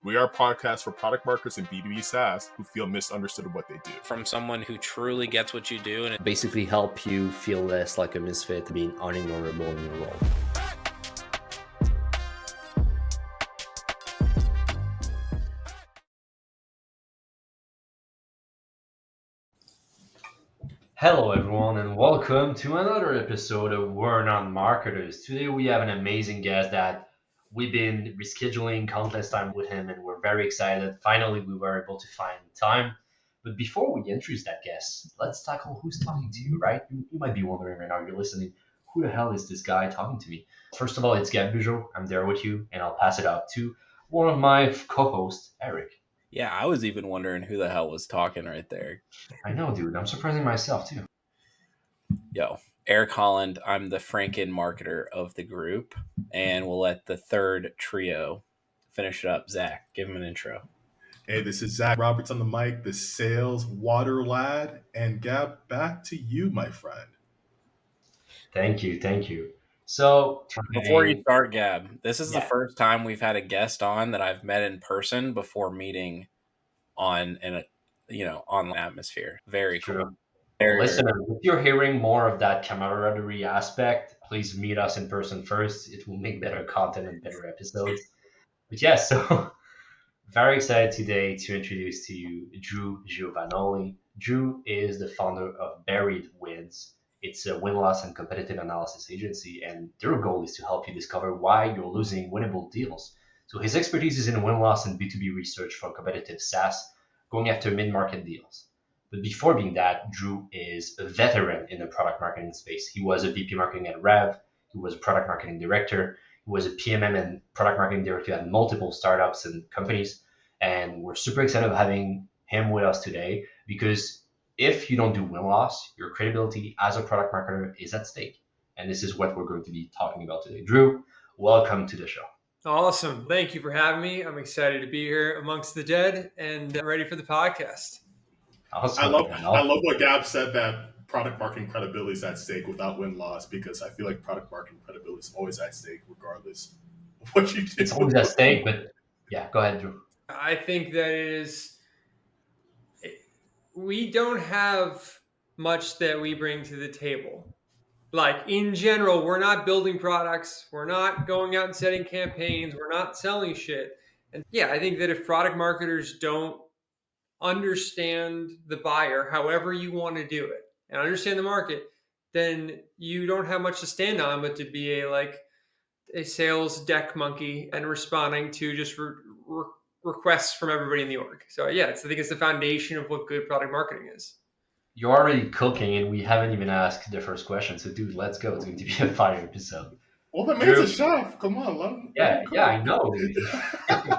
We are a podcast for product marketers and B2B SaaS who feel misunderstood of what they do. From someone who truly gets what you do and basically help you feel less like a misfit, being unignorable in your role. Hello everyone and welcome to another episode of We're Not Marketers. Today we have an amazing guest that we've been rescheduling countless time with him and we're very excited. Finally, we were able to find time. But before we introduce that guest, let's tackle who's talking to you, right? You might be wondering right now, you're listening, who the hell is this guy talking to me? First of all, it's Gab Bujo. I'm there with you and I'll pass it out to one of my co-hosts, Eric. Yeah, I was even wondering who the hell was talking right there. I know, dude. I'm surprising myself too. Yo, Eric Holland. I'm the Franken marketer of the group, and we'll let the third trio finish it up. Zach, give him an intro. Hey, this is Zach Roberts on the mic, the sales water lad, and Gab, back to you, my friend. Thank you. So before you start, Gab, this is the first time we've had a guest on that I've met in person before meeting on online atmosphere. Very true. Cool. Listeners, if you're hearing more of that camaraderie aspect, please meet us in person first. It will make better content and better episodes. But yeah, so very excited today to introduce to you Drew Giovannoli. Drew is the founder of Buried Wins. It's a win-loss and competitive analysis agency, and their goal is to help you discover why you're losing winnable deals. So his expertise is in win-loss and B2B research for competitive SaaS, going after mid-market deals. But before being that, Drew is a veteran in the product marketing space. He was a VP marketing at Rev. He was a product marketing director. He was a PMM and product marketing director at multiple startups and companies. And we're super excited of having him with us today because if you don't do win-loss, your credibility as a product marketer is at stake. And this is what we're going to be talking about today. Drew, welcome to the show. Awesome. Thank you for having me. I'm excited to be here amongst the dead and ready for the podcast. Awesome. I love what Gab said, that product marketing credibility is at stake without win-loss, because I feel like product marketing credibility is always at stake regardless of what you do. It's always at stake, but yeah, go ahead, Drew. I think that we don't have much that we bring to the table. Like in general, we're not building products. We're not going out and setting campaigns. We're not selling shit. And yeah, I think that if product marketers don't understand the buyer, however you want to do it, and understand the market, then you don't have much to stand on but to be a sales deck monkey and responding to just requests from everybody in the org. So yeah, I think it's the foundation of what good product marketing is. You're already cooking and we haven't even asked the first question. So dude, let's go. It's going to be a fire episode. Well, the man's a chef. Come on, let him. Yeah, I know.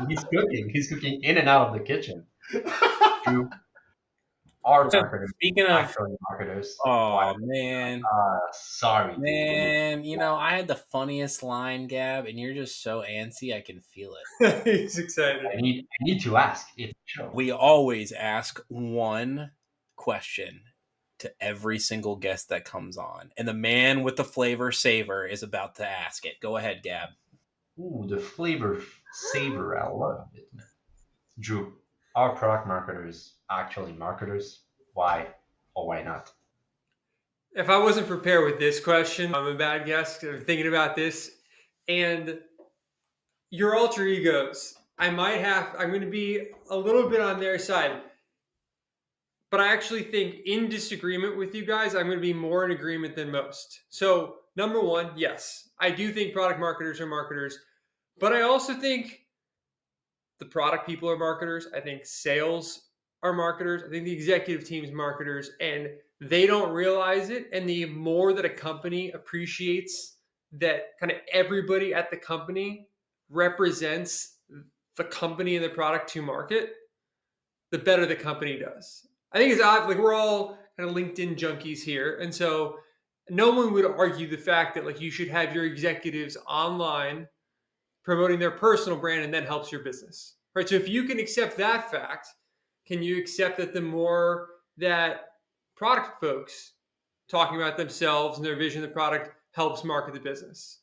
He's cooking. He's cooking in and out of the kitchen. Drew, our marketers. Speaking of marketers. Oh man. Sorry. Man, I had the funniest line, Gab, and you're just so antsy, I can feel it. He's excited. I need to ask. It's a show. We always ask one question to every single guest that comes on, and the man with the flavor saver is about to ask it. Go ahead, Gab. Ooh, the flavor saver. I love it. Drew, are product marketers actually marketers? Why or why not? If I wasn't prepared with this question, I'm a bad guest. I'm thinking about this. And your alter egos, I'm going to be a little bit on their side. But I actually think in disagreement with you guys, I'm going to be more in agreement than most. So number one, yes, I do think product marketers are marketers. But I also think the product people are marketers. I think sales are marketers. I think the executive team's marketers, and they don't realize it. And the more that a company appreciates that kind of everybody at the company represents the company and the product to market, the better the company does. I think it's odd, like we're all kind of LinkedIn junkies here. And so no one would argue the fact that you should have your executives online promoting their personal brand and that helps your business, right? So if you can accept that fact, can you accept that the more that product folks talking about themselves and their vision of the product helps market the business?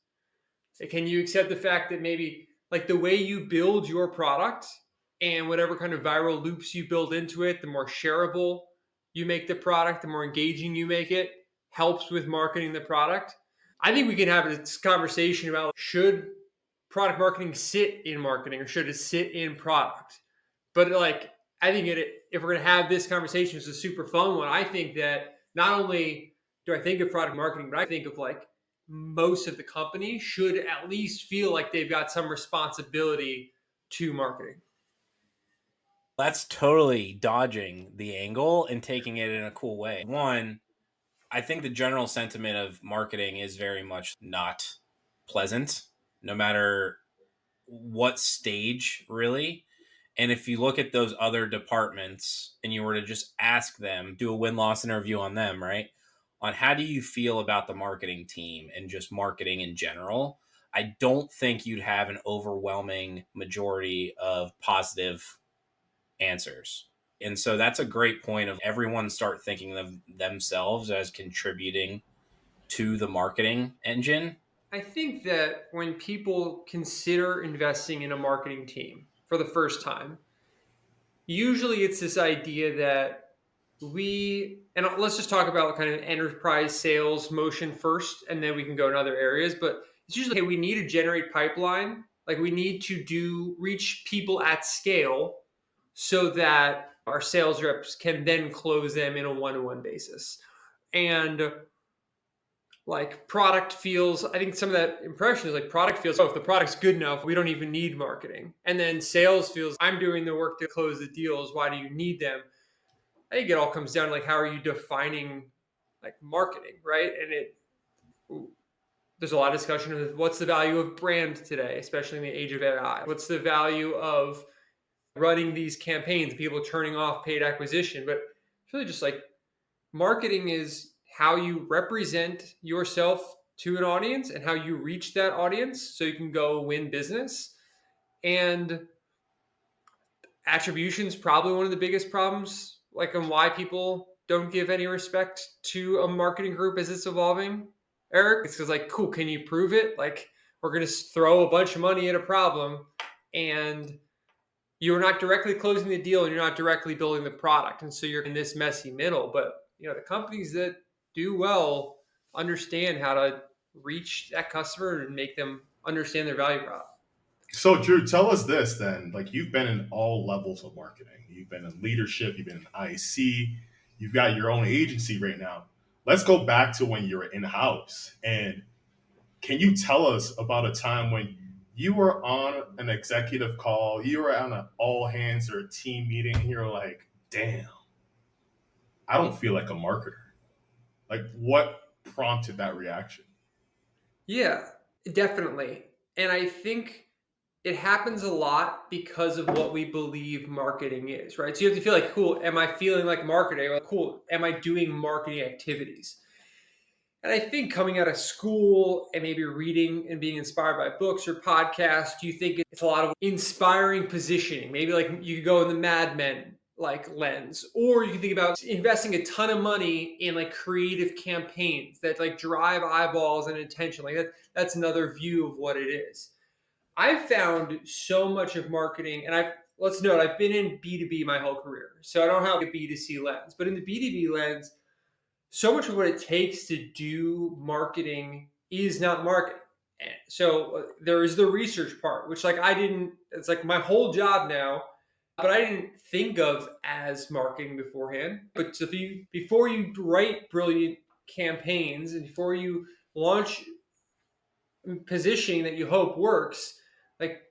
Can you accept the fact that maybe the way you build your product and whatever kind of viral loops you build into it, the more shareable you make the product, the more engaging you make it, helps with marketing the product. I think we can have this conversation about, should product marketing sit in marketing or should it sit in product? But like, I think if we're going to have this conversation, it's a super fun one. I think that not only do I think of product marketing, but I think of like most of the company should at least feel like they've got some responsibility to marketing. That's totally dodging the angle and taking it in a cool way. One, I think the general sentiment of marketing is very much not pleasant, no matter what stage, really. And if you look at those other departments and you were to just ask them, do a win-loss interview on them, right? On how do you feel about the marketing team and just marketing in general, I don't think you'd have an overwhelming majority of positive answers. And so that's a great point of everyone start thinking of themselves as contributing to the marketing engine. I think that when people consider investing in a marketing team for the first time, usually it's this idea that and let's just talk about kind of enterprise sales motion first, and then we can go in other areas. But it's usually, hey, we need to generate pipeline. Like, we need to reach people at scale so that our sales reps can then close them in a one-to-one basis. And like, product feels, I think some of that impression is like, product feels, oh, if the product's good enough, we don't even need marketing. And then sales feels, I'm doing the work to close the deals, why do you need them? I think it all comes down to like, how are you defining like marketing, right? And there's a lot of discussion of what's the value of brand today, especially in the age of AI. What's the value of running these campaigns, people turning off paid acquisition? But it's really just like, marketing is how you represent yourself to an audience and how you reach that audience so you can go win business. And attribution is probably one of the biggest problems, like, on why people don't give any respect to a marketing group as it's evolving. Eric, it's because, like, cool, can you prove it? Like, we're going to throw a bunch of money at a problem, and you're not directly closing the deal and you're not directly building the product. And so you're in this messy middle. But, the companies that do well understand how to reach that customer and make them understand their value prop. So, Drew, tell us this then. Like, you've been in all levels of marketing. You've been in leadership, you've been in IC, you've got your own agency right now. Let's go back to when you were in house. And can you tell us about a time when you were on an executive call, you were on an all hands or a team meeting, and you're like, damn, I don't feel like a marketer? Like, what prompted that reaction? Yeah, definitely. And I think it happens a lot because of what we believe marketing is, right? So you have to feel like, cool, am I feeling like marketing? Or, cool, am I doing marketing activities? And I think coming out of school and maybe reading and being inspired by books or podcasts, you think it's a lot of inspiring positioning. Maybe like you could go in the Mad Men like lens, or you can think about investing a ton of money in like creative campaigns that like drive eyeballs and attention. Like that's another view of what it is. I've found so much of marketing, and let's note, I've been in B2B my whole career, so I don't have a B2C lens. But in the B2B lens, so much of what it takes to do marketing is not marketing. So there is the research part, which like it's like my whole job now, but I didn't think of as marketing beforehand. But before you write brilliant campaigns and before you launch positioning that you hope works, like,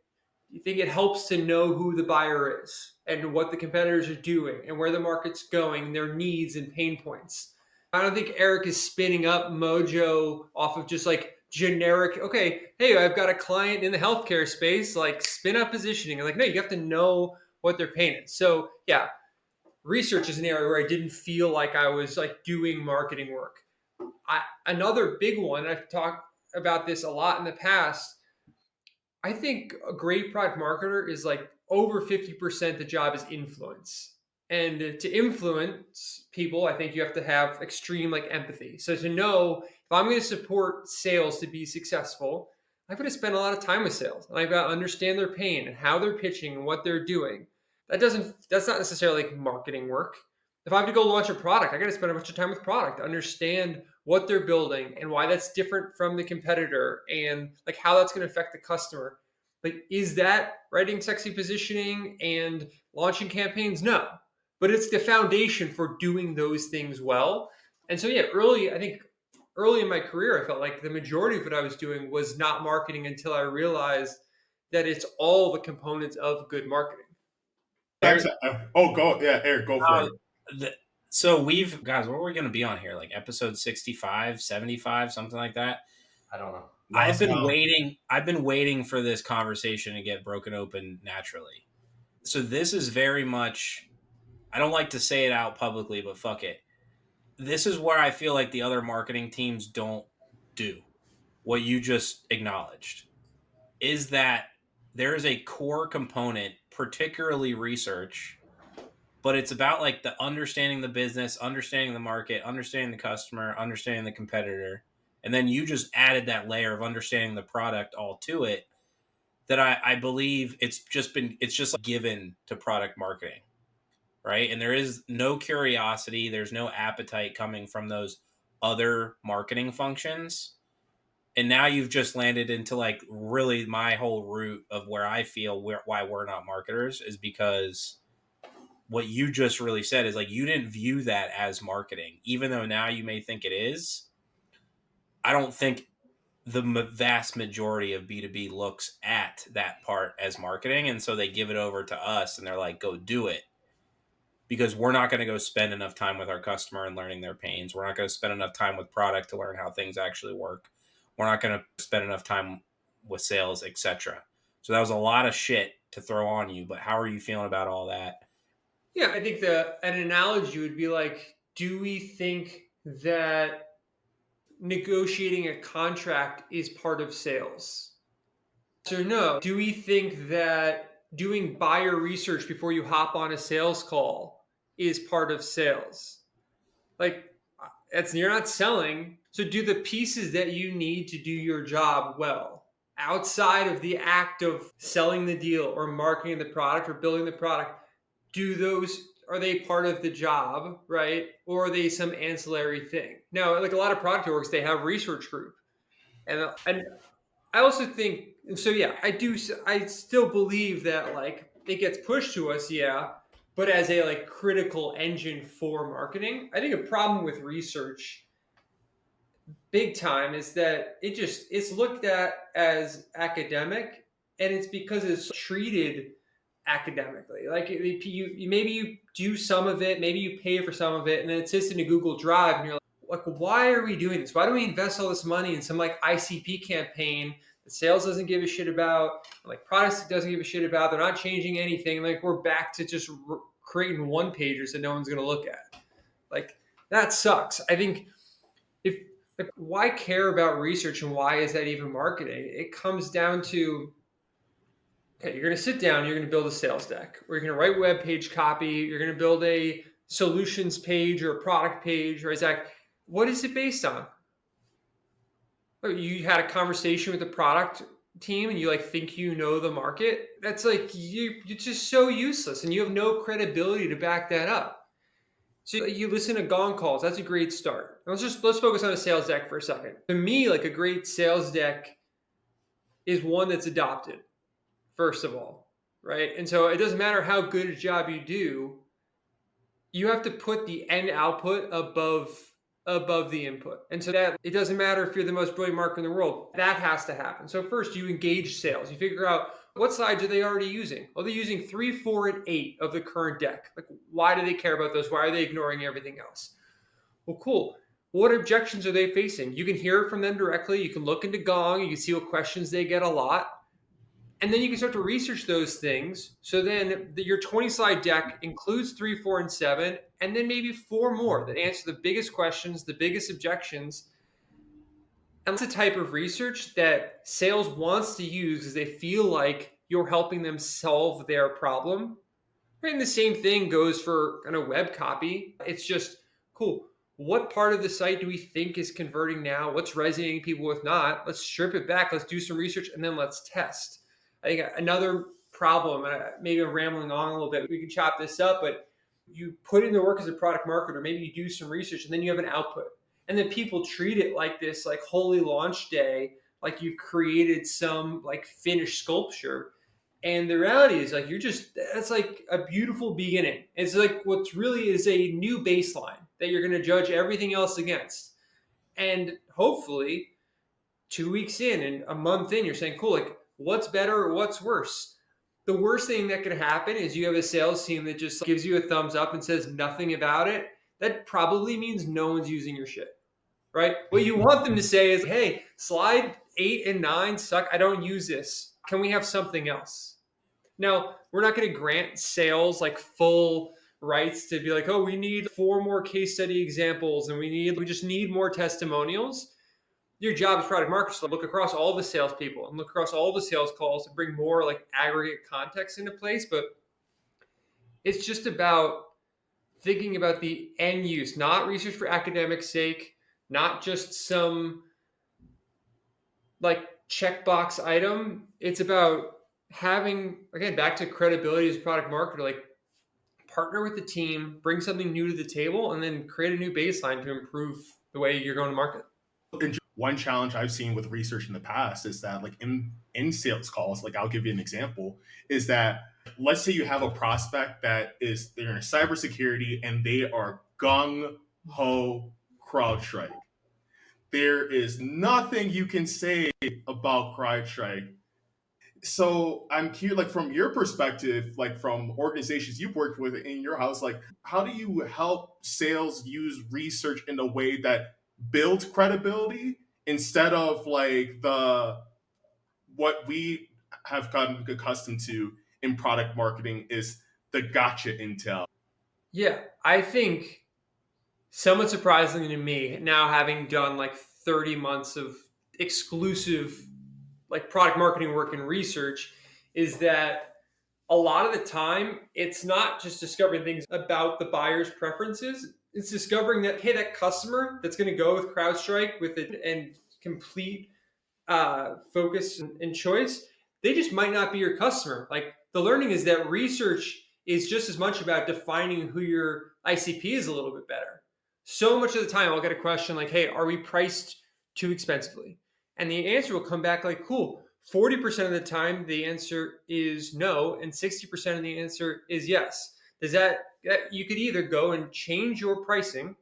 you think it helps to know who the buyer is and what the competitors are doing and where the market's going, their needs and pain points. I don't think Eric is spinning up Mojo off of just like generic, okay, hey, I've got a client in the healthcare space, like spin up positioning. And like, no, you have to know what their pain is. So yeah, research is an area where I didn't feel like I was like doing marketing work. Another big one, I've talked about this a lot in the past, I think a great product marketer is like over 50% the job is influence. And to influence people, I think you have to have extreme like empathy. So to know if I'm going to support sales to be successful, I've got to spend a lot of time with sales, and I've got to understand their pain and how they're pitching and what they're doing. That's not necessarily like marketing work. If I have to go launch a product, I got to spend a bunch of time with product to understand what they're building and why that's different from the competitor and like how that's going to affect the customer. Like, is that writing sexy positioning and launching campaigns? No, but it's the foundation for doing those things well. And so, yeah, I think early in my career, I felt like the majority of what I was doing was not marketing until I realized that it's all the components of good marketing. Oh, go, yeah, Eric, go for it. So guys, what are we going to be on here? Like episode 65, 75, something like that? I don't know. I've been waiting for this conversation to get broken open naturally. So this is very much, I don't like to say it out publicly, but fuck it. This is where I feel like the other marketing teams don't do what you just acknowledged, is that there is a core component, particularly research, but it's about like the understanding the business, understanding the market, understanding the customer, understanding the competitor. And then you just added that layer of understanding the product all to it, that I believe it's just given to product marketing, right? And there is no curiosity, there's no appetite coming from those other marketing functions. And now you've just landed into like really my whole root of where I feel why we're not marketers is because what you just really said is like you didn't view that as marketing, even though now you may think it is. I don't think the vast majority of B2B looks at that part as marketing, and so they give it over to us and they're like, go do it, because we're not going to go spend enough time with our customer and learning their pains. We're not going to spend enough time with product to learn how things actually work. We're not going to spend enough time with sales, etc. So that was a lot of shit to throw on you, but how are you feeling about all that? Yeah, I think an analogy would be like, do we think that negotiating a contract is part of sales? So no. Do we think that doing buyer research before you hop on a sales call is part of sales? Like, you're not selling. So do the pieces that you need to do your job well outside of the act of selling the deal or marketing the product or building the product, are they part of the job, right? Or are they some ancillary thing? Now, like a lot of product orgs, they have research group. And I also think, and so yeah, I still believe that like it gets pushed to us, yeah, but as a like critical engine for marketing. I think a problem with research big time is that it's looked at as academic, and it's because it's treated academically. Like maybe you do some of it, maybe you pay for some of it, and then it sits in a Google Drive, and you're like, why are we doing this? Why do we invest all this money in some like ICP campaign that sales doesn't give a shit about, like products doesn't give a shit about? They're not changing anything. Like we're back to just creating one pagers that no one's going to look at. Like that sucks. I think if like, why care about research and why is that even marketing? It comes down to, okay, you're going to sit down, you're going to build a sales deck, or you're going to write web page copy, you're going to build a solutions page or a product page, right, Zach? What is it based on? You had a conversation with the product team and you like think you know the market. That's like you're just so useless and you have no credibility to back that up. So you listen to gong calls. That's a great start. Let's focus on a sales deck for a second. To me, like a great sales deck is one that's adopted, first of all, right? And so it doesn't matter how good a job you do, you have to put the end output above the input. And so that it doesn't matter if you're the most brilliant marketer in the world, that has to happen. So first you engage sales. You figure out what slides are they already using? Well, they're using 3, 4, and 8 of the current deck. Like, why do they care about those? Why are they ignoring everything else? Well, cool. What objections are they facing? You can hear it from them directly. You can look into Gong. You can see what questions they get a lot. And then you can start to research those things. So then your 20-slide deck includes 3, 4, and 7, and then maybe 4 more that answer the biggest questions, the biggest objections. And that's the type of research that sales wants to use because they feel like you're helping them solve their problem. And the same thing goes for kind of web copy. It's just, cool. What part of the site do we think is converting now? What's resonating people with not? Let's strip it back. Let's do some research and then let's test. I think another problem, and maybe I'm rambling on a little bit. We can chop this up, but you put in the work as a product marketer, maybe you do some research, and then you have an output. And then people treat it like this, like holy launch day, like you've created some like finished sculpture. And the reality is like that's like a beautiful beginning. It's like what's really is a new baseline that you're going to judge everything else against. And hopefully 2 weeks in and a month in, you're saying, cool, like what's better or what's worse? The worst thing that could happen is you have a sales team that just gives you a thumbs up and says nothing about it. That probably means no one's using your shit, right? What you want them to say is, hey, slide 8 and 9 suck. I don't use this. Can we have something else? Now, we're not going to grant sales like full rights to be like, oh, we need 4 more case study examples and we just need more testimonials. Your job as product marketers to look across all the salespeople and look across all the sales calls and bring more like aggregate context into place. But it's just about thinking about the end use, not research for academic sake, not just some like checkbox item. It's about having, again, back to credibility as a product marketer, like partner with the team, bring something new to the table, and then create a new baseline to improve the way you're going to market. One challenge I've seen with research in the past is that like in sales calls, like I'll give you an example, is that let's say you have a prospect that is they're in cybersecurity and they are gung ho CrowdStrike. There is nothing you can say about CrowdStrike. So I'm curious, like from your perspective, like from organizations you've worked with in your house, like how do you help sales use research in a way that builds credibility instead of like the what we have gotten accustomed to in product marketing is the gotcha intel. Yeah, I think somewhat surprisingly to me, now having done like 30 months of exclusive like product marketing work and research, is that a lot of the time it's not just discovering things about the buyer's preferences. It's discovering that, hey, that customer that's going to go with CrowdStrike with it and complete focus and choice, they just might not be your customer. Like the learning is that research is just as much about defining who your ICP is a little bit better. So much of the time I'll get a question like, hey, are we priced too expensively? And the answer will come back like, cool. 40% of the time the answer is no, and 60% of the answer is yes. Does that you could either go and change your pricing,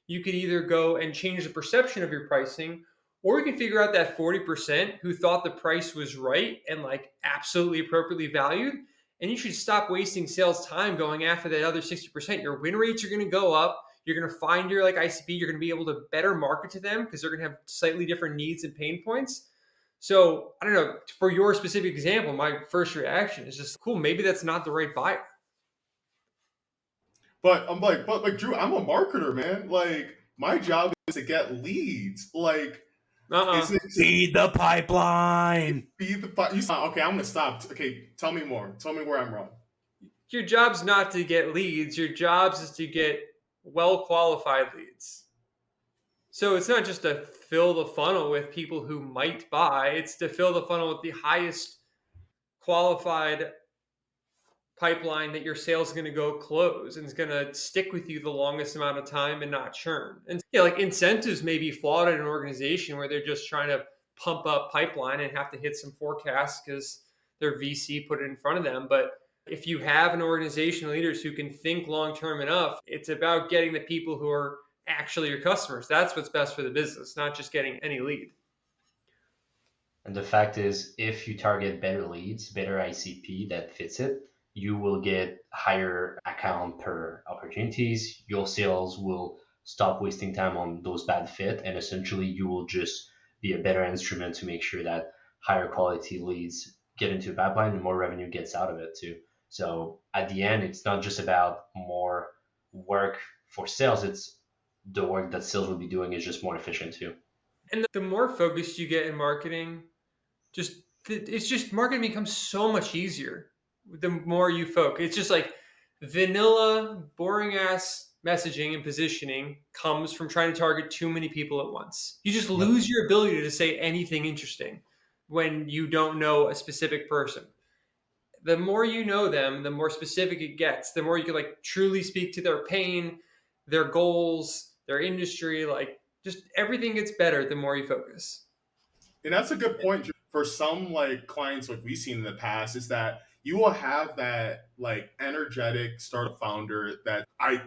you could either go and change the perception of your pricing, or you can figure out that 40% who thought the price was right and like absolutely appropriately valued. And you should stop wasting sales time going after that other 60%. Your win rates are going to go up. You're going to find your like ICP. You're going to be able to better market to them because they're going to have slightly different needs and pain points. So I don't know, for your specific example, my first reaction is just cool. Maybe that's not the right buyer. But I'm like, but like Drew, I'm a marketer, man. Like my job is to get leads. Like, is it Feed the pipeline. feed the okay? I'm gonna stop. Okay, tell me more. Tell me where I'm wrong. Your job's not to get leads. Your job's is to get well-qualified leads. So it's not just to fill the funnel with people who might buy. It's to fill the funnel with the highest qualified pipeline that your sales is going to go close and is going to stick with you the longest amount of time and not churn. And yeah, like incentives may be flawed at an organization where they're just trying to pump up pipeline and have to hit some forecasts because their VC put it in front of them. But if you have an organization leaders who can think long term enough, it's about getting the people who are actually your customers. That's what's best for the business, not just getting any lead. And the fact is, if you target better leads, better ICP that fits it, you will get higher account per opportunities. Your sales will stop wasting time on those bad fit, and essentially you will just be a better instrument to make sure that higher quality leads get into a pipeline and more revenue gets out of it too. So at the end, it's not just about more work for sales, it's the work that sales will be doing is just more efficient too. And the more focused you get in marketing, it's just marketing becomes so much easier the more you focus. It's just like vanilla, boring ass messaging and positioning comes from trying to target too many people at once. You just lose your ability to say anything interesting when you don't know a specific person. the more you know them, the more specific it gets, the more you can like truly speak to their pain, their goals, their industry, like just everything gets better the more you focus. And that's a good point for some like clients like we've seen in the past is that you will have that like energetic startup founder that I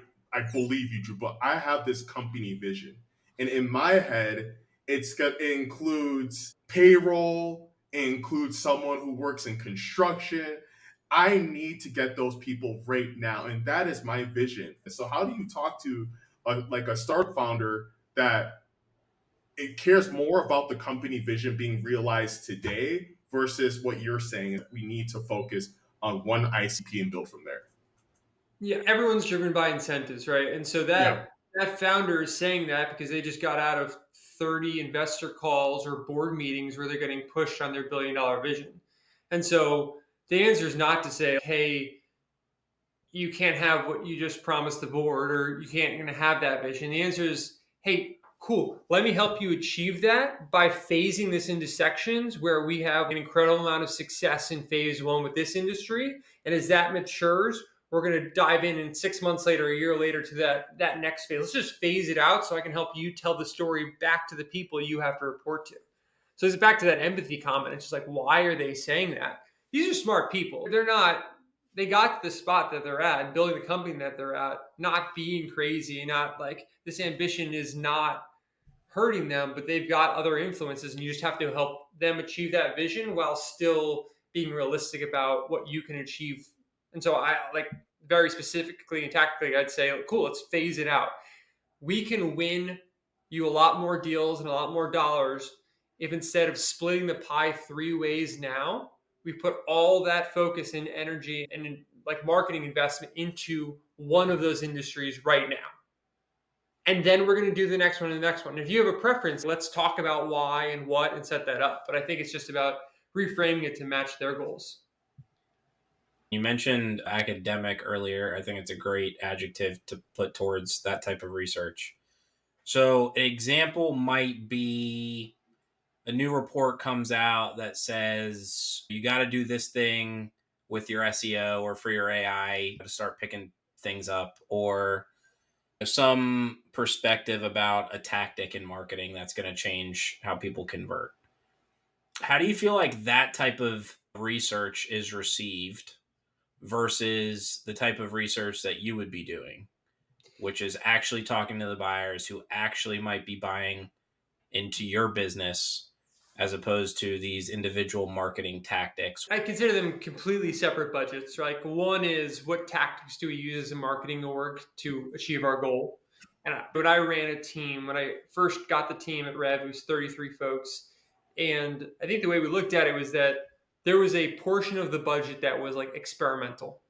believe you, Drew, but I have this company vision. And in my head, it includes payroll, it includes someone who works in construction. I need to get those people right now. And that is my vision. So how do you talk to like a startup founder that it cares more about the company vision being realized today versus what you're saying? We need to focus on one ICP and build from there. Yeah, everyone's driven by incentives, right? And so Yeah. that founder is saying that because they just got out of 30 investor calls or board meetings where they're getting pushed on their $1 billion vision. And so the answer is not to say, hey, you can't have what you just promised the board, or you can't gonna have that vision. The answer is, hey, cool, let me help you achieve that by phasing this into sections where we have an incredible amount of success in phase one with this industry. And as that matures, we're going to dive in 6 months later, a year later, to that next phase. Let's just phase it out so I can help you tell the story back to the people you have to report to. So it's back to that empathy comment. It's just like, why are they saying that? These are smart people. They got to the spot that they're at, building the company that they're at, not being crazy, not like this ambition is not hurting them, but they've got other influences, and you just have to help them achieve that vision while still being realistic about what you can achieve. And so I like very specifically and tactically, I'd say, cool, let's phase it out. We can win you a lot more deals and a lot more dollars if instead of splitting the pie 3 ways now, we put all that focus and energy and like marketing investment into one of those industries right now. And then we're going to do the next one and the next one. If you have a preference, let's talk about why and what and set that up. But I think it's just about reframing it to match their goals. You mentioned academic earlier. I think it's a great adjective to put towards that type of research. So an example might be a new report comes out that says you got to do this thing with your SEO or for your AI to start picking things up, or some perspective about a tactic in marketing that's going to change how people convert. How do you feel like that type of research is received versus the type of research that you would be doing, which is actually talking to the buyers who actually might be buying into your business as opposed to these individual marketing tactics? I consider them completely separate budgets. Like one is what tactics do we use as a marketing org to achieve our goal? And when I ran a team, when I first got the team at Rev, it was 33 folks. And I think the way we looked at it was that there was a portion of the budget that was like experimental.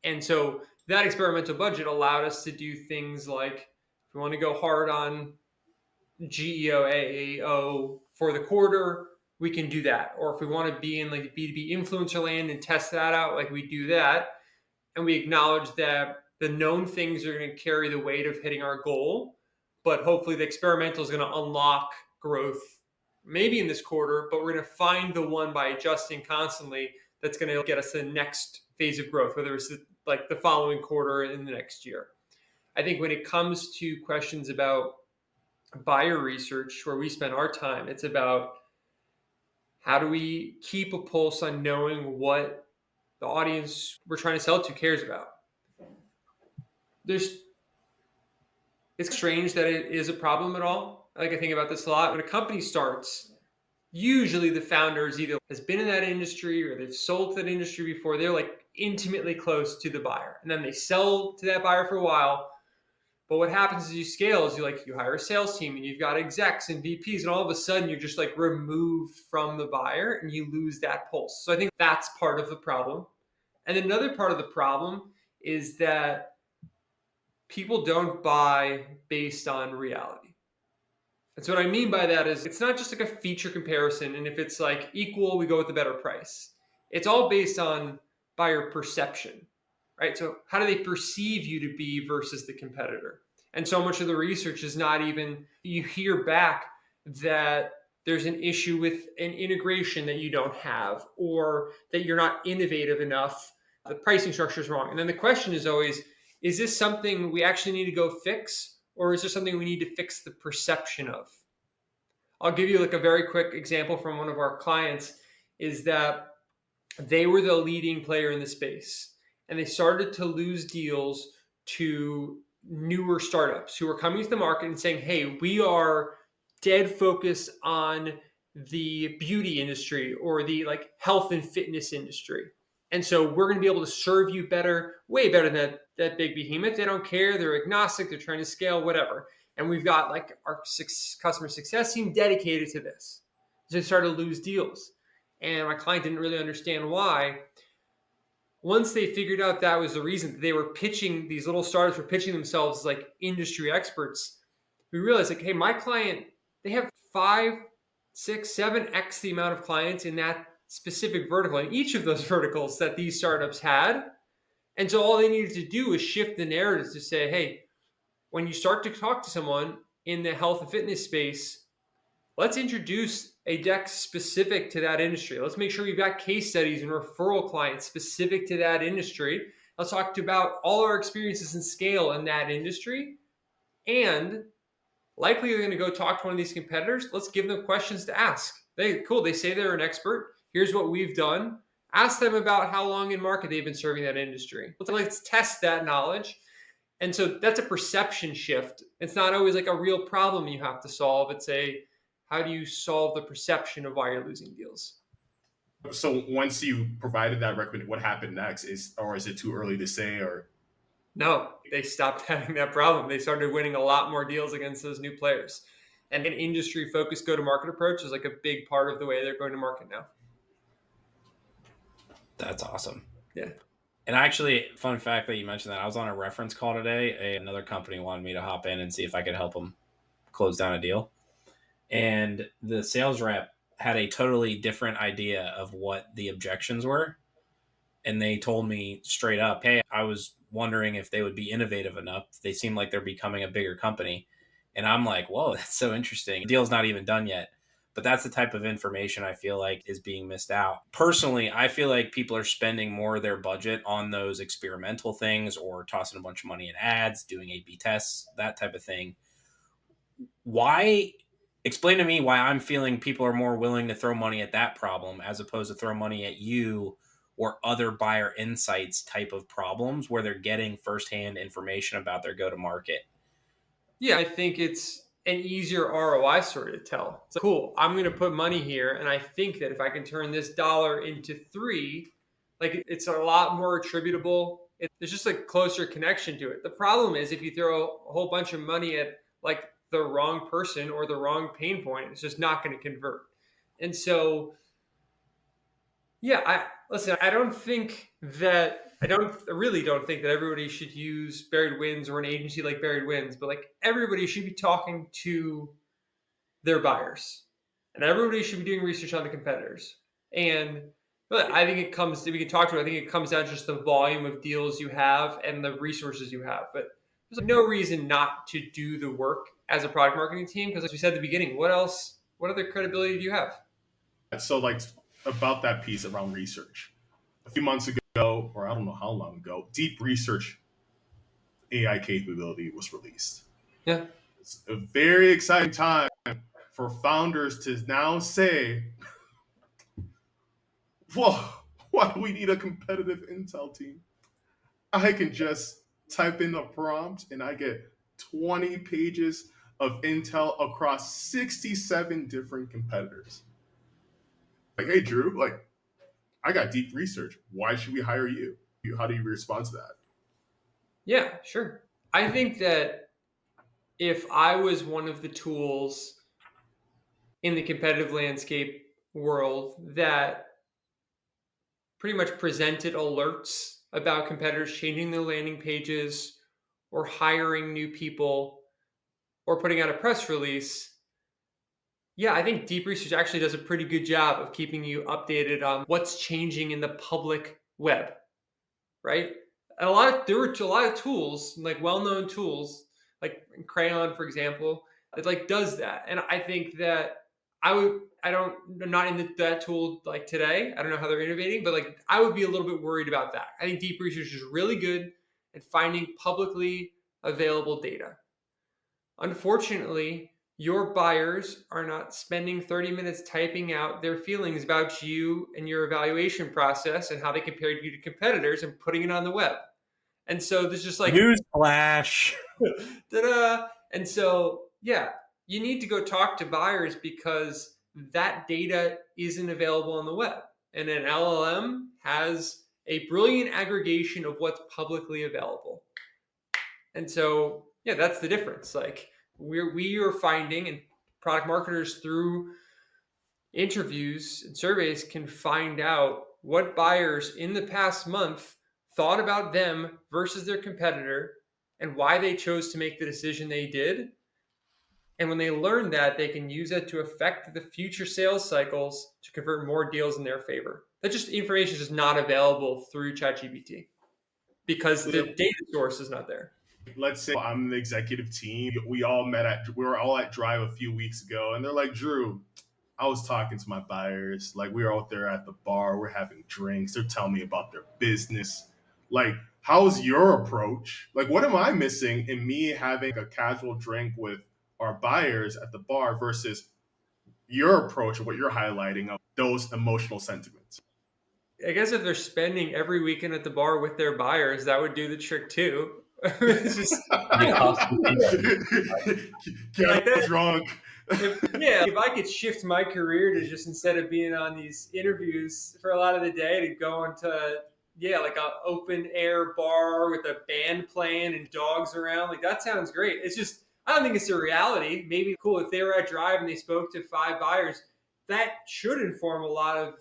And so that experimental budget allowed us to do things like if we want to go hard on GEO, AEO for the quarter, we can do that. Or if we want to be in like B2B influencer land and test that out, like we do that. And we acknowledge that the known things are going to carry the weight of hitting our goal, but hopefully the experimental is going to unlock growth maybe in this quarter, but we're going to find the one by adjusting constantly that's going to get us to the next phase of growth, whether it's like the following quarter in the next year. I think when it comes to questions about buyer research, where we spend our time, it's about how do we keep a pulse on knowing what the audience we're trying to sell to cares about. It's strange that it is a problem at all. Like I think about this a lot. When a company starts, usually the founders either has been in that industry or they've sold to that industry before. They're like intimately close to the buyer, and then they sell to that buyer for a while. But what happens as you scale is you hire a sales team and you've got execs and VPs, and all of a sudden you're just like removed from the buyer and you lose that pulse. So I think that's part of the problem. And another part of the problem is that people don't buy based on reality. And so what I mean by that is it's not just like a feature comparison. And if it's like equal, we go with the better price. It's all based on buyer perception, right? So how do they perceive you to be versus the competitor? And so much of the research is not even, you hear back that there's an issue with an integration that you don't have, or that you're not innovative enough. The pricing structure is wrong. And then the question is always, is this something we actually need to go fix, or is there something we need to fix the perception of? I'll give you like a very quick example from one of our clients is that they were the leading player in the space, and they started to lose deals to newer startups who were coming to the market and saying, hey, we are dead focused on the beauty industry or the like health and fitness industry. And so we're going to be able to serve you better, way better than that big behemoth. They don't care. They're agnostic. They're trying to scale, whatever. And we've got like our customer success team dedicated to this. So they started to lose deals. And my client didn't really understand why. Once they figured out that was the reason, they were pitching, these little startups were pitching themselves as like industry experts. We realized like, hey, my client, they have 5, 6, 7x the amount of clients in that specific vertical, in each of those verticals that these startups had. And so all they needed to do was shift the narrative to say, hey, when you start to talk to someone in the health and fitness space, let's introduce a deck specific to that industry. Let's make sure we've got case studies and referral clients specific to that industry. Let's talk about all our experiences and scale in that industry. And likely they're going to go talk to one of these competitors. Let's give them questions to ask. They say they're an expert. Here's what we've done. Ask them about how long in market they've been serving that industry. Let's test that knowledge. And so that's a perception shift. It's not always like a real problem you have to solve. It's how do you solve the perception of why you're losing deals? So once you provided that recommendation, what happened next? Is it too early to say? Or no, they stopped having that problem. They started winning a lot more deals against those new players. And an industry-focused go-to-market approach is like a big part of the way they're going to market now. That's awesome. Yeah. And actually, fun fact that you mentioned that, I was on a reference call today. Another company wanted me to hop in and see if I could help them close down a deal. And the sales rep had a totally different idea of what the objections were. And they told me straight up, hey, I was wondering if they would be innovative enough. They seem like they're becoming a bigger company. And I'm like, whoa, that's so interesting. The deal's not even done yet. But that's the type of information I feel like is being missed out. Personally, I feel like people are spending more of their budget on those experimental things or tossing a bunch of money in ads, doing A/B tests, that type of thing. Why? Explain to me why I'm feeling people are more willing to throw money at that problem as opposed to throw money at you or other buyer insights type of problems where they're getting firsthand information about their go-to-market. Yeah, I think it's an easier ROI story to tell. It's like, cool, I'm going to put money here, and I think that if I can turn this dollar into 3, like it's a lot more attributable. There's just a closer connection to it. The problem is if you throw a whole bunch of money at like the wrong person or the wrong pain point, it's just not going to convert. And so, yeah, I really don't think that everybody should use Buried Winds or an agency like Buried Winds, but like everybody should be talking to their buyers and everybody should be doing research on the competitors. And but I think it comes down to just the volume of deals you have and the resources you have. But there's like no reason not to do the work as a product marketing team because, as we said at the beginning, what other credibility do you have? so like about that piece around research. A few months ago, or I don't know how long ago, deep research AI capability was released. Yeah. It's a very exciting time for founders to now say, whoa, why do we need a competitive intel team? I can just type in a prompt and I get 20 pages of intel across 67 different competitors. Like, hey, Drew, like, I got deep research. Why should we hire you? How do you respond to that? Yeah, sure. I think that if I was one of the tools in the competitive landscape world that pretty much presented alerts about competitors changing their landing pages or hiring new people or putting out a press release, yeah, I think deep research actually does a pretty good job of keeping you updated on what's changing in the public web, right? And there were a lot of tools, like well-known tools, like Crayon, for example, that like does that. And I think that I'm not in that tool like today. I don't know how they're innovating, but like I would be a little bit worried about that. I think deep research is really good at finding publicly available data. Unfortunately, your buyers are not spending 30 minutes typing out their feelings about you and your evaluation process and how they compared you to competitors and putting it on the web. And so there's just like Newsflash. ta-da! And so, yeah, you need to go talk to buyers because that data isn't available on the web. And an LLM has a brilliant aggregation of what's publicly available. And so, yeah, that's the difference. Like we are finding, and product marketers through interviews and surveys can find out what buyers in the past month thought about them versus their competitor and why they chose to make the decision they did. And when they learn that, they can use that to affect the future sales cycles to convert more deals in their favor. That just information is just not available through ChatGPT because the data source is not there. Let's say I'm the executive team. We were all at Drive a few weeks ago, and they're like, Drew, I was talking to my buyers. Like, we were out there at the bar, we're having drinks. They're telling me about their business. Like, how's your approach? Like, what am I missing in me having a casual drink with our buyers at the bar versus your approach of what you're highlighting of those emotional sentiments? I guess if they're spending every weekend at the bar with their buyers, that would do the trick too. It's just Get like that. drunk. If I could shift my career to just instead of being on these interviews for a lot of the day to go into like an open air bar with a band playing and dogs around, like that sounds great. It's just I don't think it's a reality. Maybe cool if they were at Drive and they spoke to 5 buyers, that should inform a lot of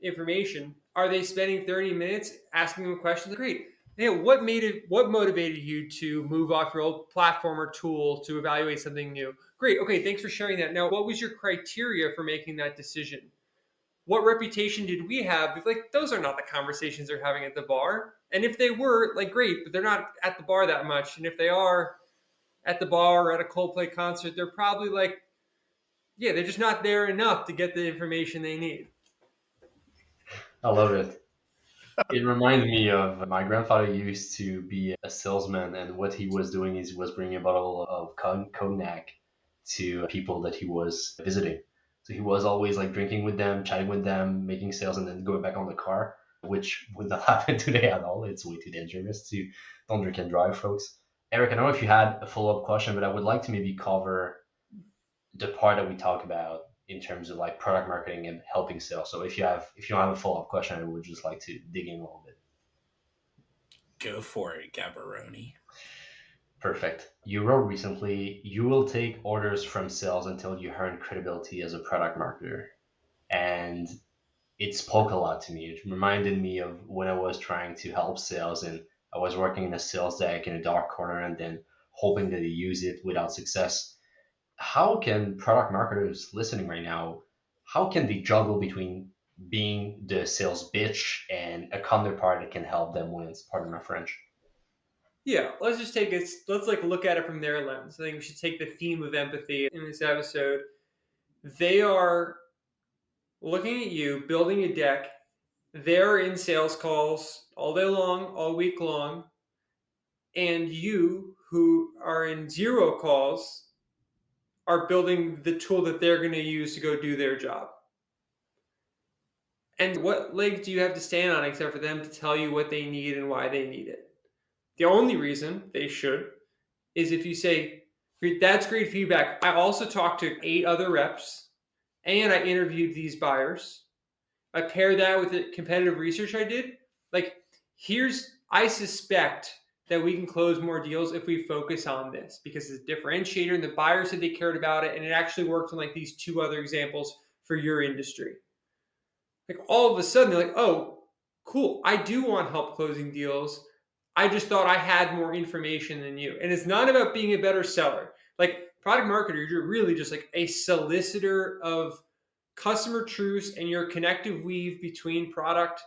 information. Are they spending 30 minutes asking them questions? Great. Hey, what motivated you to move off your old platform or tool to evaluate something new? Great. Okay, thanks for sharing that. Now, what was your criteria for making that decision? What reputation did we have? Like, those are not the conversations they're having at the bar. And if they were, like, great, but they're not at the bar that much. And if they are at the bar or at a Coldplay concert, they're probably like, yeah, they're just not there enough to get the information they need. I love it. It reminds me of my grandfather used to be a salesman, and what he was doing is he was bringing a bottle of cognac to people that he was visiting. So he was always like drinking with them, chatting with them, making sales, and then going back on the car, which would not happen today at all. It's way too dangerous to don't drink and drive, folks. Eric, I don't know if you had a follow-up question, but I would like to maybe cover the part that we talk about in terms of like product marketing and helping sales. So if you don't have a follow-up question, I would just like to dig in a little bit. Go for it, Gabbaroni. Perfect. You wrote recently, you will take orders from sales until you earn credibility as a product marketer. And it spoke a lot to me. It reminded me of when I was trying to help sales and I was working in a sales deck in a dark corner and then hoping that they use it without success. How can product marketers listening right now, how can they juggle between being the sales bitch and a counterpart that can help them win? Pardon my French. Yeah, let's just take it. Let's like look at it from their lens. I think we should take the theme of empathy in this episode. They are looking at you, building a deck. They're in sales calls all day long, all week long. And you, who are in 0 calls, are building the tool that they're going to use to go do their job. And what leg do you have to stand on except for them to tell you what they need and why they need it? The only reason they should is if you say, that's great feedback. I also talked to 8 other reps and I interviewed these buyers. I pair that with the competitive research I did. Like, I suspect that we can close more deals if we focus on this because it's a differentiator and the buyers said they cared about it and it actually worked on like these 2 other examples for your industry. Like all of a sudden they're like, oh, cool. I do want help closing deals. I just thought I had more information than you. And it's not about being a better seller. Like product marketer, you're really just like a solicitor of customer truths and your connective weave between product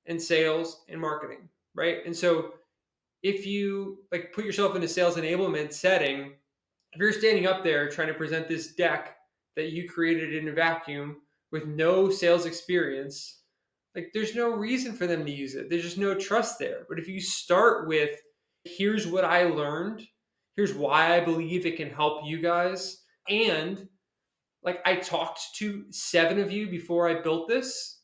and sales and marketing, right? And so if you like put yourself in a sales enablement setting, if you're standing up there trying to present this deck that you created in a vacuum with no sales experience, like there's no reason for them to use it. There's just no trust there. But if you start with, here's what I learned, here's why I believe it can help you guys, and like I talked to 7 of you before I built this,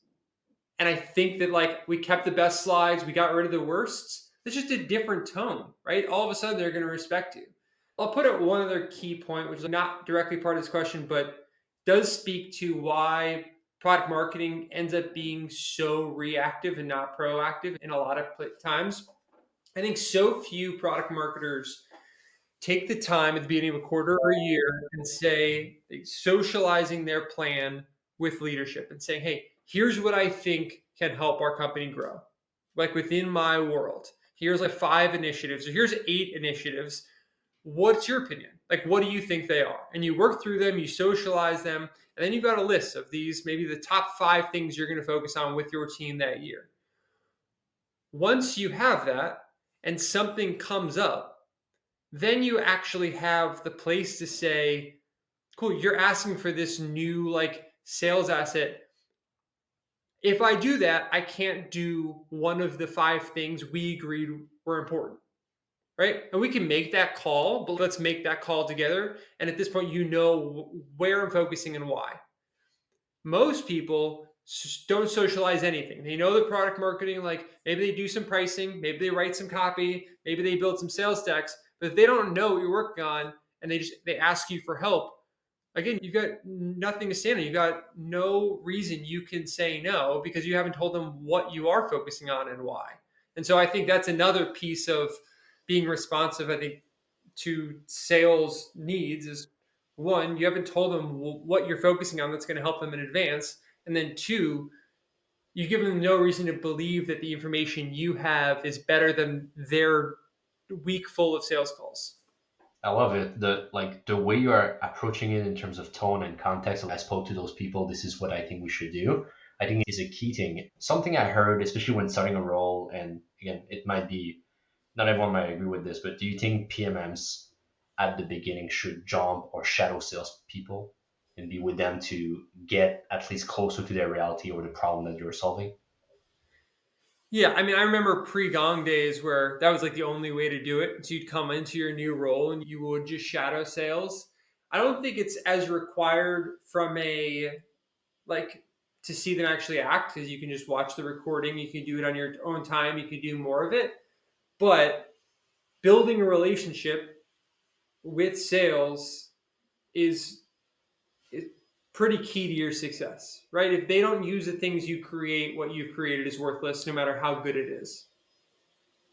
and I think that like we kept the best slides, we got rid of the worsts. It's just a different tone, right? All of a sudden they're going to respect you. I'll put out one other key point, which is not directly part of this question, but does speak to why product marketing ends up being so reactive and not proactive in a lot of times. I think so few product marketers take the time at the beginning of a quarter or a year and say, socializing their plan with leadership and saying, hey, here's what I think can help our company grow. Like within my world, here's like 5 initiatives, or here's 8 initiatives. What's your opinion? Like, what do you think they are? And you work through them, you socialize them, and then you've got a list of these, maybe the top 5 things you're going to focus on with your team that year. Once you have that and something comes up, then you actually have the place to say, cool, you're asking for this new like sales asset. If I do that, I can't do one of the 5 things we agreed were important, right? And we can make that call, but let's make that call together. And at this point, you know where I'm focusing and why. Most people don't socialize anything. They know the product marketing, like maybe they do some pricing, maybe they write some copy, maybe they build some sales decks, but if they don't know what you're working on and they ask you for help, again, you've got nothing to stand on. You've got no reason you can say no because you haven't told them what you are focusing on and why. And so I think that's another piece of being responsive, I think, to sales needs is, one, you haven't told them what you're focusing on that's going to help them in advance. And then 2, you give them no reason to believe that the information you have is better than their week full of sales calls. I love it. The way you are approaching it in terms of tone and context. I spoke to those people. This is what I think we should do. I think is a key thing. Something I heard, especially when starting a role, and again, it might be not everyone might agree with this, but do you think PMMs at the beginning should jump or shadow sales people and be with them to get at least closer to their reality or the problem that you're solving? Yeah, I mean, I remember pre-Gong days where that was like the only way to do it. So you'd come into your new role and you would just shadow sales. I don't think it's as required from a like to see them actually act because you can just watch the recording. You can do it on your own time. You can do more of it. But building a relationship with sales is pretty key to your success, right? If they don't use the things you create, what you've created is worthless no matter how good it is.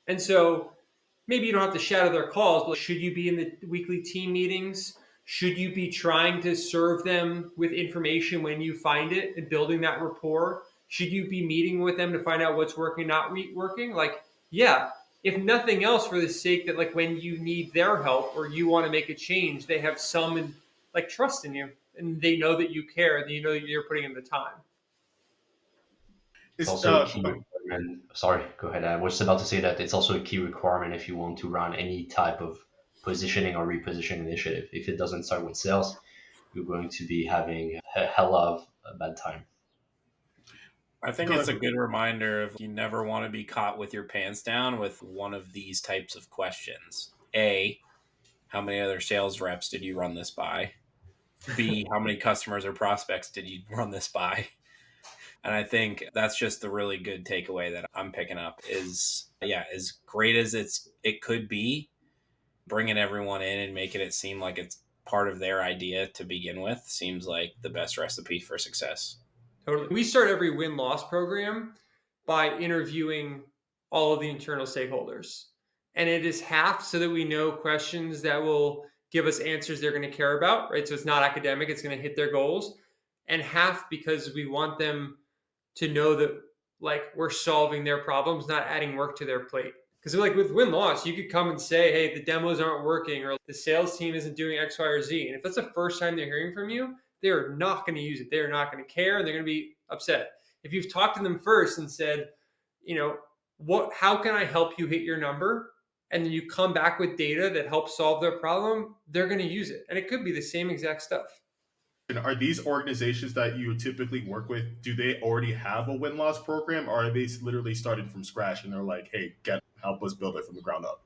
And so maybe you don't have to shadow their calls, but should you be in the weekly team meetings? Should you be trying to serve them with information when you find it and building that rapport? Should you be meeting with them to find out what's working, not working? Like, yeah, if nothing else, for the sake that like when you need their help or you want to make a change, they have some like trust in you and they know that you care and you know that you're putting in the time. It's It's also a key requirement. Sorry, go ahead. I was about to say that it's also a key requirement if you want to run any type of positioning or repositioning initiative. If it doesn't start with sales, you're going to be having a hell of a bad time. I think Go it's a ahead. good reminder of you never want to be caught with your pants down with one of these types of questions. A, how many other sales reps did you run this by? B, how many customers or prospects did you run this by? And I think that's just the really good takeaway that I'm picking up is, yeah, as great as it could be, bringing everyone in and making it seem like it's part of their idea to begin with seems like the best recipe for success. Totally. We start every win-loss program by interviewing all of the internal stakeholders. And it is half so that we know questions that will give us answers they're going to care about, right? So it's not academic, it's going to hit their goals. And half because we want them to know that like we're solving their problems, not adding work to their plate. Because like with win-loss, you could come and say, hey, the demos aren't working or the sales team isn't doing X, Y, or Z. And if that's the first time they're hearing from you, they're not going to use it. They're not going to care. They're going to be upset. If you've talked to them first and said, you know, how can I help you hit your number? And then you come back with data that helps solve their problem, they're going to use it. And it could be the same exact stuff. And are these organizations that you typically work with, do they already have a win-loss program, or are they literally starting from scratch and they're like, hey, help us build it from the ground up?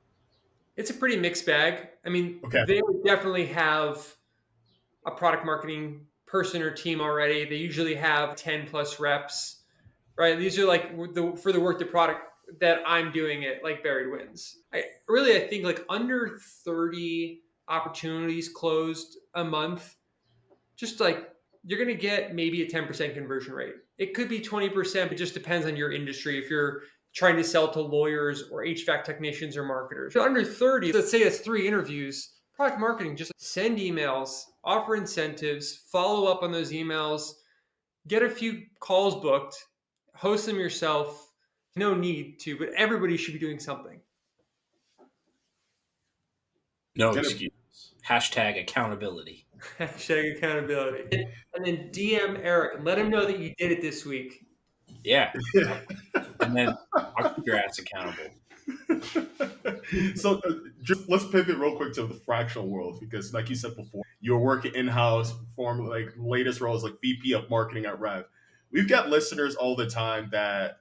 It's a pretty mixed bag. I mean, Okay. they would definitely have a product marketing person or team already. They usually have 10 plus reps, right? These are like for the work, the product that I'm doing it like Buried Wins. I think like under 30 opportunities closed a month, just like you're going to get maybe a 10% conversion rate. It could be 20%, but it just depends on your industry. If you're trying to sell to lawyers or HVAC technicians or marketers, so under 30, let's say it's 3 interviews, product marketing, just send emails, offer incentives, follow up on those emails, get a few calls booked, host them yourself. No need to, but everybody should be doing something. No excuse. Hashtag accountability. Hashtag accountability. And then DM Eric and let him know that you did it this week. Yeah. And then I'll keep your ass accountable. So just let's pivot real quick to the fractional world, because like you said before, you're working in-house, perform like latest roles like VP of marketing at Rev. We've got listeners all the time that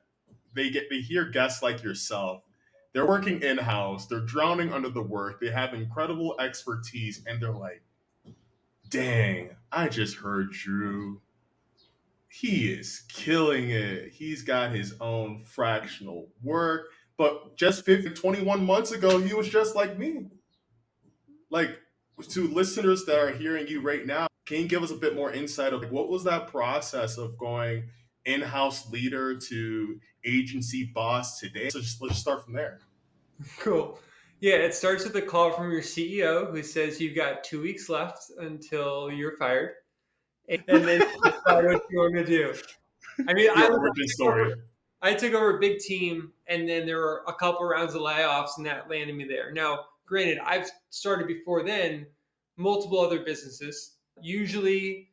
they hear guests like yourself. They're working in-house, they're drowning under the work, they have incredible expertise, and they're like, dang, I just heard Drew. He is killing it. He's got his own fractional work. But just 21 months ago, he was just like me. Like, to listeners that are hearing you right now, can you give us a bit more insight of like, what was that process of going in-house leader to agency boss today? So let's start from there. Cool. Yeah, it starts with a call from your CEO who says you've got 2 weeks left until you're fired. And then you decide what you want to do. I mean, Your origin story. I took over a big team, and then there were a couple rounds of layoffs, and that landed me there. Now, granted, I've started before then multiple other businesses, usually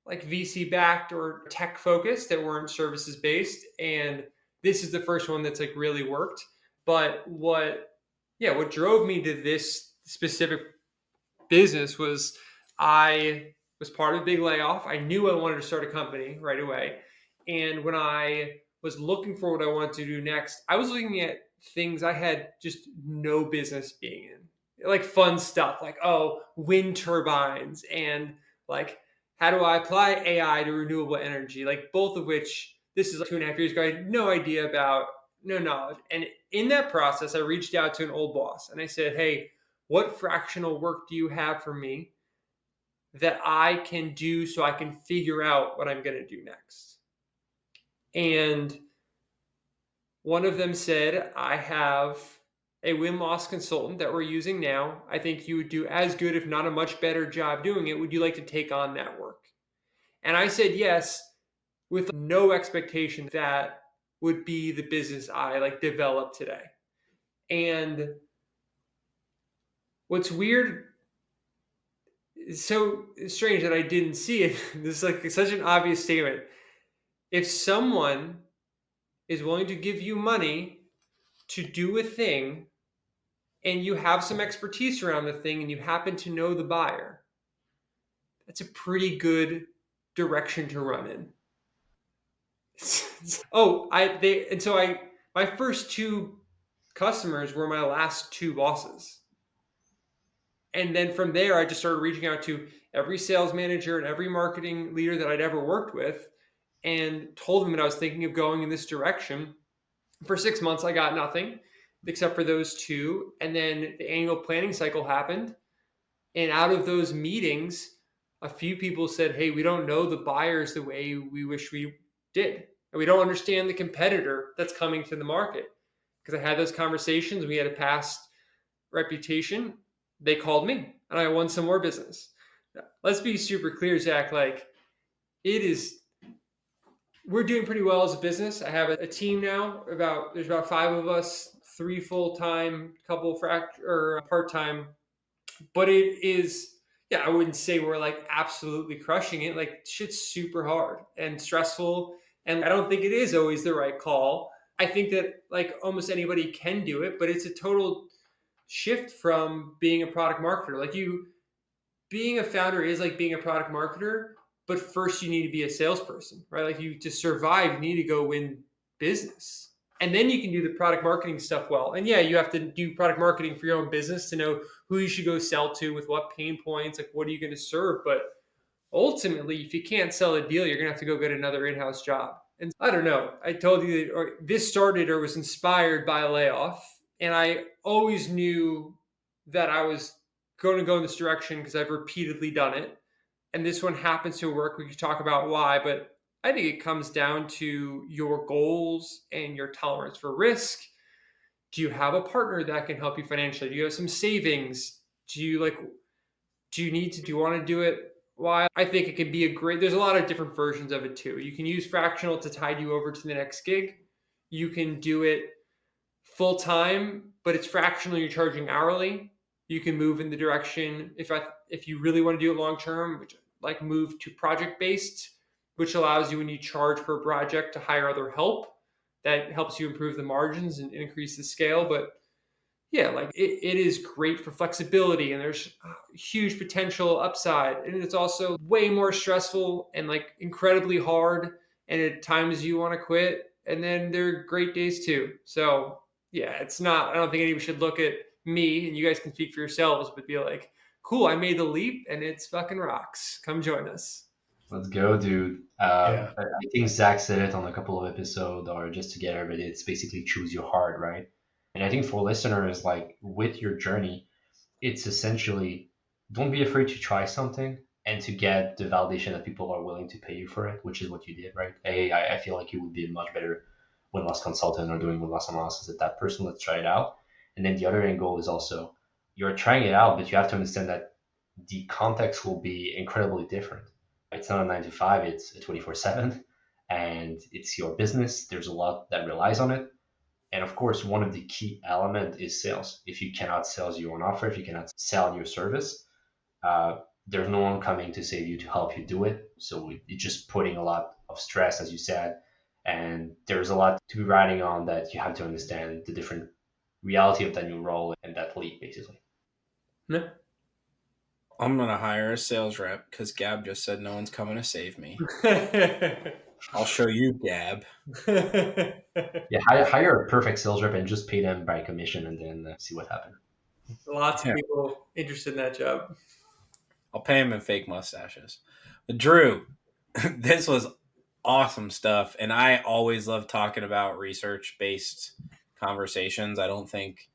like VC backed or tech focused that weren't services based, and this is the first one that's like really worked. But what drove me to this specific business was I was part of a big layoff. I knew I wanted to start a company right away. And when I was looking for what I wanted to do next, I was looking at things I had just no business being in. Like fun stuff, like, oh, wind turbines, and like, how do I apply AI to renewable energy? Like, both of which, this is like 2.5 years ago, I had no idea about, no knowledge. And in that process, I reached out to an old boss and I said, hey, what fractional work do you have for me that I can do so I can figure out what I'm going to do next? And one of them said, I have a win-loss consultant that we're using now. I think you would do as good, if not a much better job doing it. Would you like to take on that work? And I said yes, with no expectation that would be the business I like develop today. And what's weird, it's so strange that I didn't see it. This is like such an obvious statement. If someone is willing to give you money to do a thing and you have some expertise around the thing and you happen to know the buyer, that's a pretty good direction to run in. My first 2 customers were my last 2 bosses. And then from there, I just started reaching out to every sales manager and every marketing leader that I'd ever worked with and told them that I was thinking of going in this direction. For 6 months, I got nothing except for those 2. And then the annual planning cycle happened. And out of those meetings, a few people said, hey, we don't know the buyers the way we wish we did. And we don't understand the competitor that's coming to the market. Because I had those conversations. We had a past reputation. They called me and I won some more business. Let's be super clear, Zach. Like, we're doing pretty well as a business. I have a team now. There's about 5 of us, 3 full-time, couple part-time. But it is, yeah, I wouldn't say we're like absolutely crushing it. Like, shit's super hard and stressful. And I don't think it is always the right call. I think that like almost anybody can do it, but it's a total shift from being a product marketer. Like, being a founder is like being a product marketer, but first you need to be a salesperson, right? Like you to survive, you need to go win business. And then you can do the product marketing stuff well. And yeah, you have to do product marketing for your own business to know who you should go sell to, with what pain points, like what are you going to serve. But ultimately, if you can't sell a deal, you're going to have to go get another in-house job. And I don't know. I told you that this started or was inspired by a layoff. And I always knew that I was going to go in this direction because I've repeatedly done it. And this one happens to work. We could talk about why, but I think it comes down to your goals and your tolerance for risk. Do you have a partner that can help you financially? Do you have some savings? Do you do you want to do it? Why? I think it can be there's a lot of different versions of it too. You can use fractional to tide you over to the next gig. You can do it full time, but it's fractional, you're charging hourly. You can move in the direction, if you really want to do it long term, which like move to project based, which allows you, when you charge per project, to hire other help. That helps you improve the margins and increase the scale. But yeah, like it is great for flexibility, and there's huge potential upside. And it's also way more stressful and like incredibly hard. And at times you want to quit. And then there are great days too. So yeah, it's not, I don't think anybody should look at me, and you guys can speak for yourselves, but be like, cool, I made the leap and it's fucking rocks. Come join us. Let's go, dude. Yeah. I think Zach said it on a couple of episodes, or just to get everybody, it's basically choose your heart, right? And I think for listeners, like with your journey, it's essentially don't be afraid to try something and to get the validation that people are willing to pay you for it, which is what you did, right? Hey, I feel like you would be a much better win-loss consultant or doing win-loss analysis at that person. Let's try it out. And then the other angle is also you're trying it out, but you have to understand that the context will be incredibly different. It's not a 9 to 5, it's a 24/7, and it's your business. There's a lot that relies on it. And of course, one of the key elements is sales. If you cannot sell your own offer, if you cannot sell your service, uh, there's no one coming to save you to help you do it. So it's just putting a lot of stress, as you said. And there's a lot to be riding on that you have to understand the different reality of that new role and that leap, basically. Yeah. I'm going to hire a sales rep because Gab just said no one's coming to save me. I'll show you, Gab. Yeah, hire a perfect sales rep and just pay them by commission, and then see what happens. Lots of people interested in that job. I'll pay him in fake mustaches. But Drew, this was awesome stuff. And I always love talking about research-based conversations. I don't think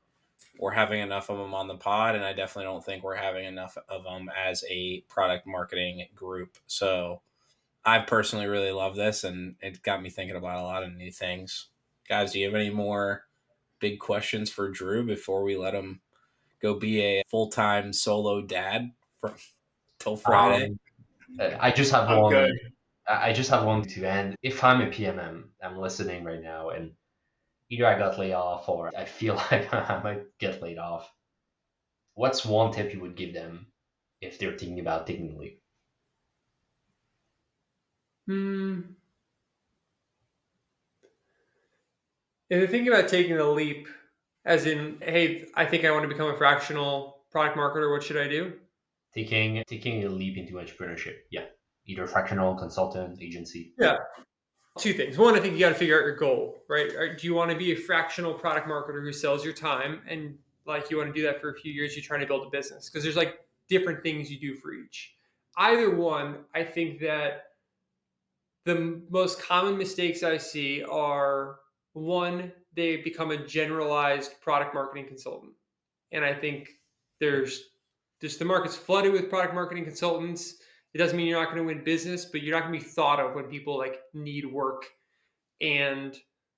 we're having enough of them on the pod, and I definitely don't think we're having enough of them as a product marketing group. So I personally really love this, and it got me thinking about a lot of new things. Guys, do you have any more big questions for Drew before we let him go be a full-time solo dad till Friday? I just have I'm one. good. I just have one to end. If I'm a PMM, I'm listening right now, and either I got laid off or I feel like I might get laid off. What's one tip you would give them if they're thinking about taking a leap? If you're thinking about taking the leap, as in, hey, I think I want to become a fractional product marketer, what should I do? Taking a leap into entrepreneurship. Yeah. Either fractional, consultant, agency. Yeah. Two things. One, I think you got to figure out your goal, right? Do you want to be a fractional product marketer who sells your time, and like you want to do that for a few years, you're trying to build a business? Because there's like different things you do for each. Either one, I think that the most common mistakes I see are, one, they become a generalized product marketing consultant. And I think there's just the market's flooded with product marketing consultants. It doesn't mean you're not going to win business, but you're not going to be thought of when people like need work. And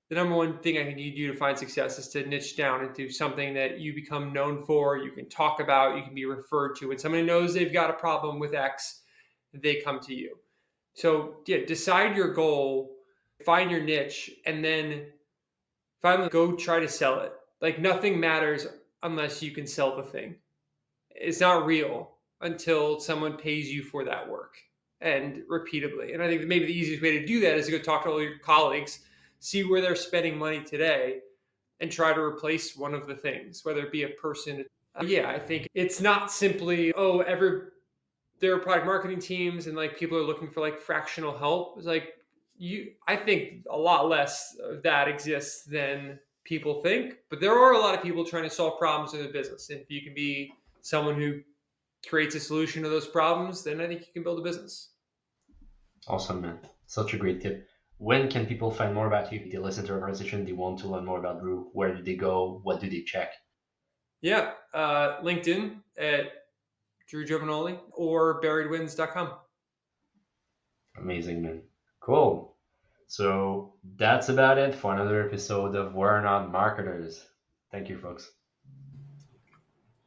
the number one thing I think you do to find success is to niche down into something that you become known for, you can talk about, you can be referred to. When somebody knows they've got a problem with X, they come to you. So yeah, decide your goal, find your niche, and then finally go try to sell it. Like nothing matters unless you can sell the thing. It's not real until someone pays you for that work, and repeatedly. And I think maybe the easiest way to do that is to go talk to all your colleagues, see where they're spending money today, and try to replace one of the things, whether it be a person. Yeah, I think it's not simply, there are product marketing teams and like people are looking for like fractional help. It's like I think a lot less of that exists than people think, but there are a lot of people trying to solve problems in the business. If you can be someone who creates a solution to those problems, then I think you can build a business. Awesome, man. Such a great tip. When can people find more about you? They listen to our conversation, they want to learn more about Drew. Where do they go? What do they check? Yeah, LinkedIn at Drew Giovannoli or buriedwins.com. Amazing, man. Cool. So that's about it for another episode of We're Not Marketers. Thank you, folks.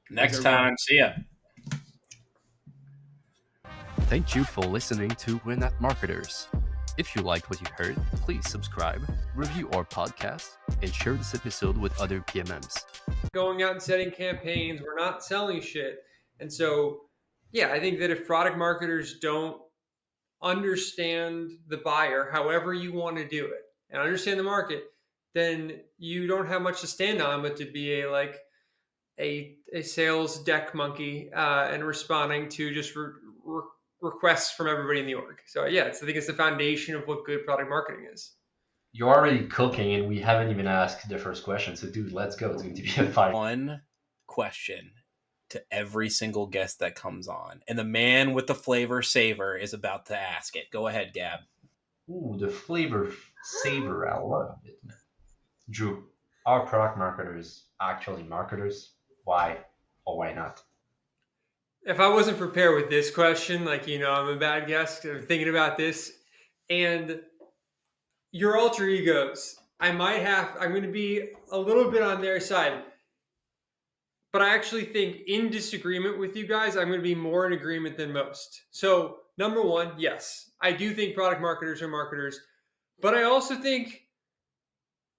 Next time, see ya. Thank you for listening to We're Not Marketers. If you liked what you heard, please subscribe, review our podcast, and share this episode with other PMMs. Going out and setting campaigns, we're not selling shit. And so, yeah, I think that if product marketers don't understand the buyer, however you want to do it, and understand the market, then you don't have much to stand on but to be a sales deck monkey and responding to just requests from everybody in the org. So yeah, I think it's the foundation of what good product marketing is. You're already cooking, and we haven't even asked the first question. So, dude, let's go. It's going to be a fight. One question to every single guest that comes on, and the man with the flavor saver is about to ask it. Go ahead, Gab. Ooh, the flavor saver. I love it, man. Drew, are product marketers actually marketers? Why or why not? If I wasn't prepared with this question, I'm a bad guest. I'm thinking about this, and your alter egos, I'm going to be a little bit on their side, but I actually think in disagreement with you guys, I'm going to be more in agreement than most. So number one, yes, I do think product marketers are marketers, but I also think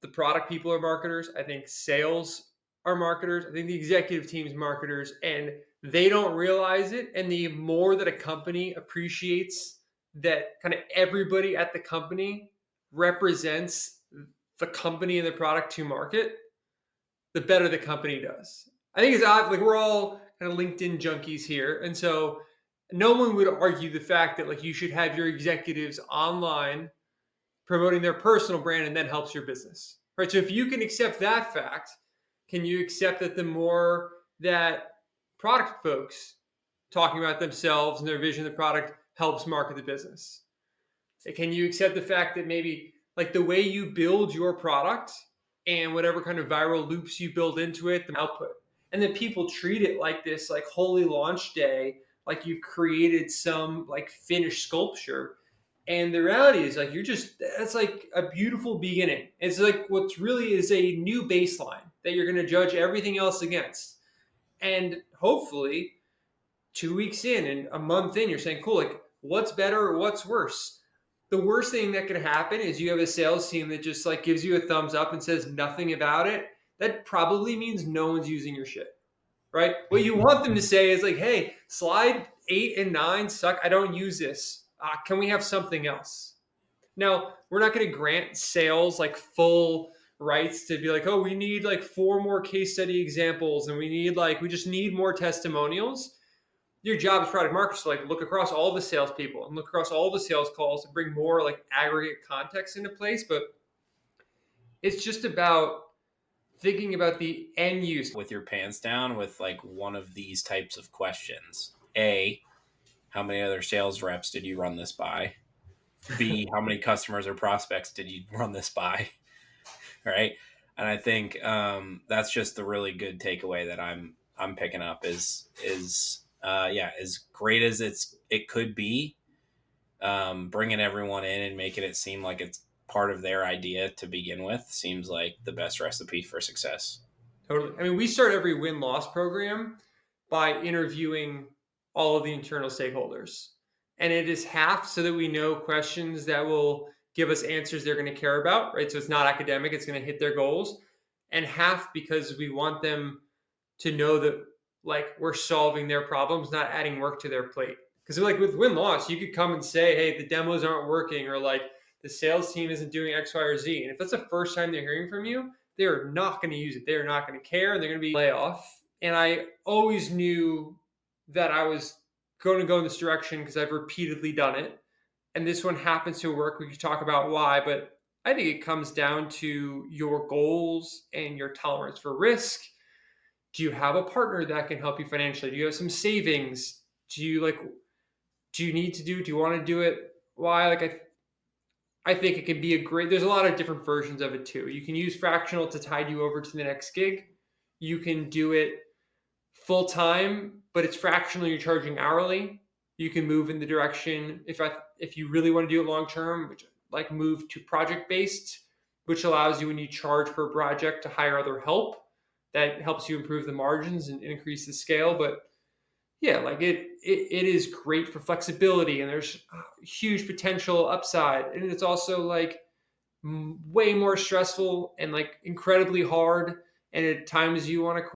the product people are marketers. I think sales are marketers. I think the executive team's marketers, and they don't realize it. And the more that a company appreciates that kind of everybody at the company represents the company and the product to market, the better the company does. I think it's odd. Like, we're all kind of LinkedIn junkies here. And so no one would argue the fact that like you should have your executives online promoting their personal brand and then helps your business, right? So if you can accept that fact, can you accept that the more that product folks talking about themselves and their vision of the product helps market the business? Can you accept the fact that maybe like the way you build your product and whatever kind of viral loops you build into it, the output, and then people treat it like this, like holy launch day, like you've created some like finished sculpture. And the reality is like, that's like a beautiful beginning. It's like what's really is a new baseline that you're going to judge everything else against. And hopefully 2 weeks in and a month in, you're saying, cool, like what's better or what's worse? The worst thing that could happen is you have a sales team that just like gives you a thumbs up and says nothing about it. That probably means no one's using your shit, right? What you want them to say is like, hey, slide 8 and 9 suck. I don't use this. Can we have something else? Now, we're not going to grant sales like full rights to be like, oh, we need like 4 more case study examples and we just need more testimonials. Your job as product marketers to like look across all the salespeople and look across all the sales calls and bring more like aggregate context into place. But it's just about thinking about the end use. With your pants down with like one of these types of questions. A, how many other sales reps did you run this by? B, how many customers or prospects did you run this by? Right. And I think that's just the really good takeaway that I'm picking up is as great as it could be, bringing everyone in and making it seem like it's part of their idea to begin with seems like the best recipe for success. Totally. I mean, we start every win-loss program by interviewing all of the internal stakeholders. And it is half so that we know questions that will give us answers they're going to care about, right? So it's not academic, it's going to hit their goals. And half because we want them to know that like we're solving their problems, not adding work to their plate. Because like with win-loss, you could come and say, hey, the demos aren't working, or like the sales team isn't doing X, Y, or Z. And if that's the first time they're hearing from you, they're not going to use it. They're not going to care. They're going to be laid off. And I always knew that I was going to go in this direction because I've repeatedly done it. And this one happens to work. We could talk about why, but I think it comes down to your goals and your tolerance for risk. Do you have a partner that can help you financially? Do you have some savings? Do you need to do it? Do you want to do it? Why? I think it can be there's a lot of different versions of it too. You can use fractional to tide you over to the next gig. You can do it full time, but it's fractional, you're charging hourly. You can move in the direction, if you really want to do it long term, which move to project based, which allows you, when you charge per project, to hire other help. That helps you improve the margins and increase the scale. But yeah, it is great for flexibility, and there's huge potential upside. And it's also way more stressful and incredibly hard. And at times you want to